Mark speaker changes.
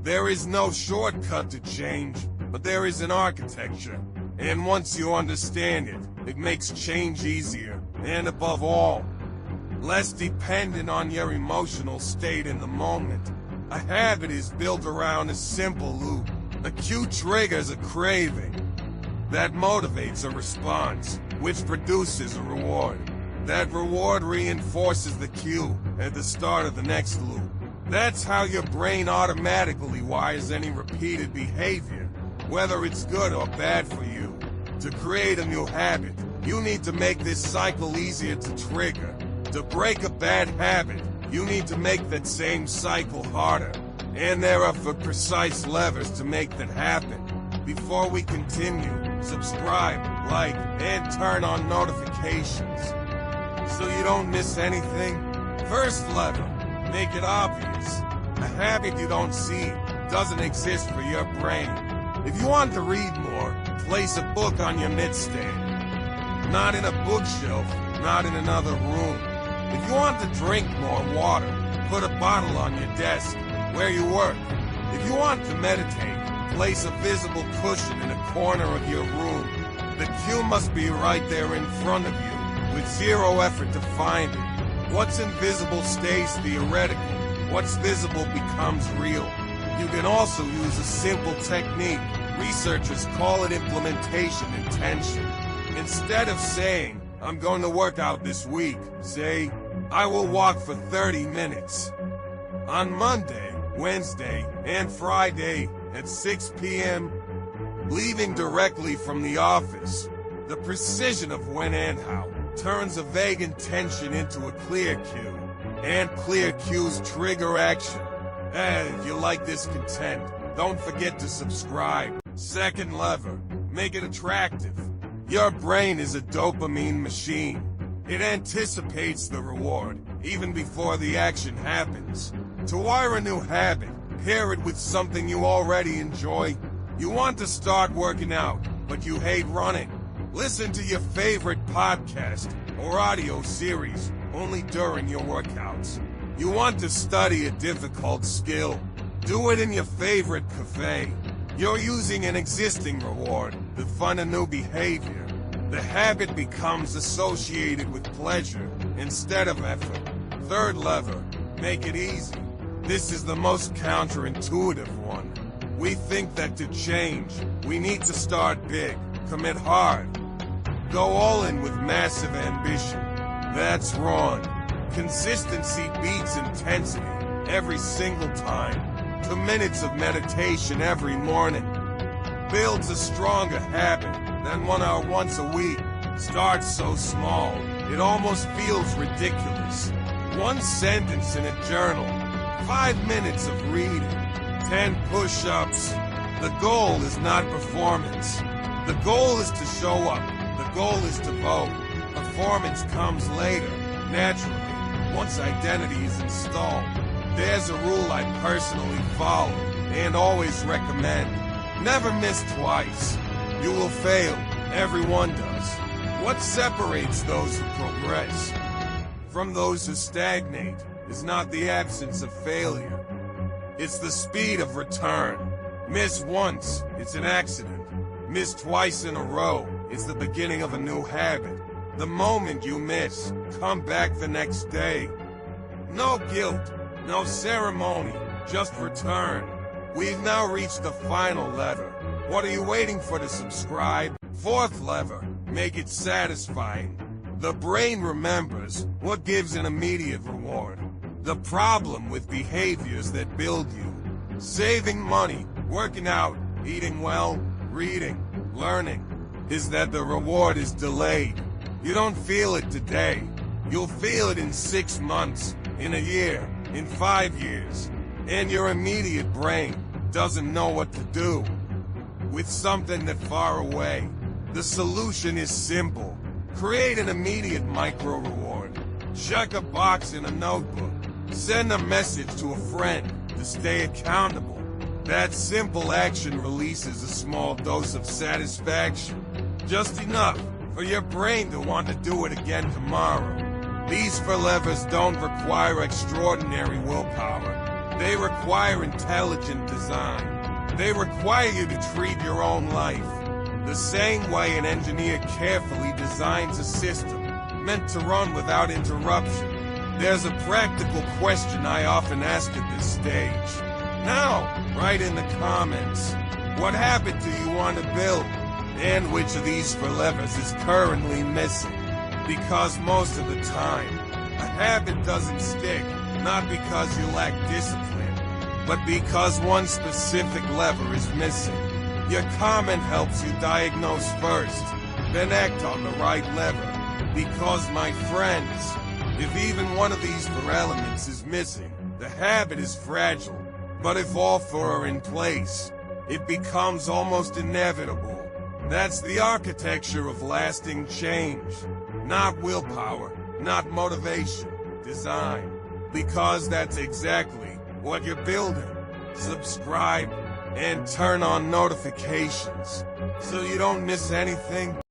Speaker 1: There is no shortcut to change, but there is an architecture. And once you understand it, it makes change easier, and above all, less dependent on your emotional state in the moment. A habit is built around a simple loop. A cue triggers a craving. That motivates a response, which produces a reward. That reward reinforces the cue at the start of the next loop. That's how your brain automatically wires any repeated behavior, whether it's good or bad for you. To create a new habit, you need to make this cycle easier to trigger. To break a bad habit, you need to make that same cycle harder. And there are precise levers to make that happen. Before we continue, subscribe, like, and turn on notifications so you don't miss anything. First lever, make it obvious. A habit you don't see doesn't exist for your brain. If you want to read more, place a book on your nightstand. Not in a bookshelf, not in another room. If you want to drink more water, put a bottle on your desk where you work. If you want to meditate, place a visible cushion in a corner of your room. The cue must be right there in front of you, with zero effort to find it. What's invisible stays theoretical. What's visible becomes real. You can also use a simple technique. Researchers call it implementation intention. Instead of saying, "I'm going to work out this week," say, "I will walk for 30 minutes. On Monday, Wednesday, and Friday at 6 p.m., leaving directly from the office." The precision of when and how turns a vague intention into a clear cue, and clear cues trigger action. If you like this content, don't forget to subscribe. Second lever, make it attractive. Your brain is a dopamine machine. It anticipates the reward, even before the action happens. To wire a new habit, pair it with something you already enjoy. You want to start working out, but you hate running. Listen to your favorite podcast or audio series only during your workouts. You want to study a difficult skill. Do it in your favorite cafe. You're using an existing reward to fund a new behavior. The habit becomes associated with pleasure instead of effort. Third lever, make it easy. This is the most counterintuitive one. We think that to change, we need to start big, commit hard, go all in with massive ambition. That's wrong. Consistency beats intensity every single time. 2 minutes of meditation every morning builds a stronger habit than 1 hour once a week. Start so small, it almost feels ridiculous. 1 sentence in a journal, 5 minutes of reading, 10 push-ups. The goal is not performance. The goal is to show up. The goal is to vote. Performance comes later, naturally, once identity is installed. There's a rule I personally follow and always recommend. Never miss twice. You will fail. Everyone does. What separates those who progress from those who stagnate is not the absence of failure. It's the speed of return. Miss once, it's an accident. Miss twice in a row, it's the beginning of a new habit. The moment you miss, come back the next day. No guilt, no ceremony, just return. We've now reached the final lever. What are you waiting for to subscribe? Fourth lever, make it satisfying. The brain remembers what gives an immediate reward. The problem with behaviors that build you, saving money, working out, eating well, reading, learning, is that the reward is delayed. You don't feel it today. You'll feel it in 6 months, in a year, in 5 years. And your immediate brain doesn't know what to do with something that far away. The solution is simple. Create an immediate micro-reward. Check a box in a notebook. Send a message to a friend to stay accountable. That simple action releases a small dose of satisfaction. Just enough for your brain to want to do it again tomorrow. These 4 levers don't require extraordinary willpower. They require intelligent design. They require you to treat your own life the same way an engineer carefully designs a system meant to run without interruption. There's a practical question I often ask at this stage. Now, write in the comments, what habit do you want to build? And which of these 4 levers is currently missing? Because most of the time, a habit doesn't stick, not because you lack discipline, but because one specific lever is missing. Your comment helps you diagnose first, then act on the right lever. Because, my friends, if even one of these 4 elements is missing, the habit is fragile. But if all 4 are in place, it becomes almost inevitable. That's the architecture of lasting change. Not willpower, not motivation, design. Because that's exactly what you're building. Subscribe and turn on notifications so you don't miss anything.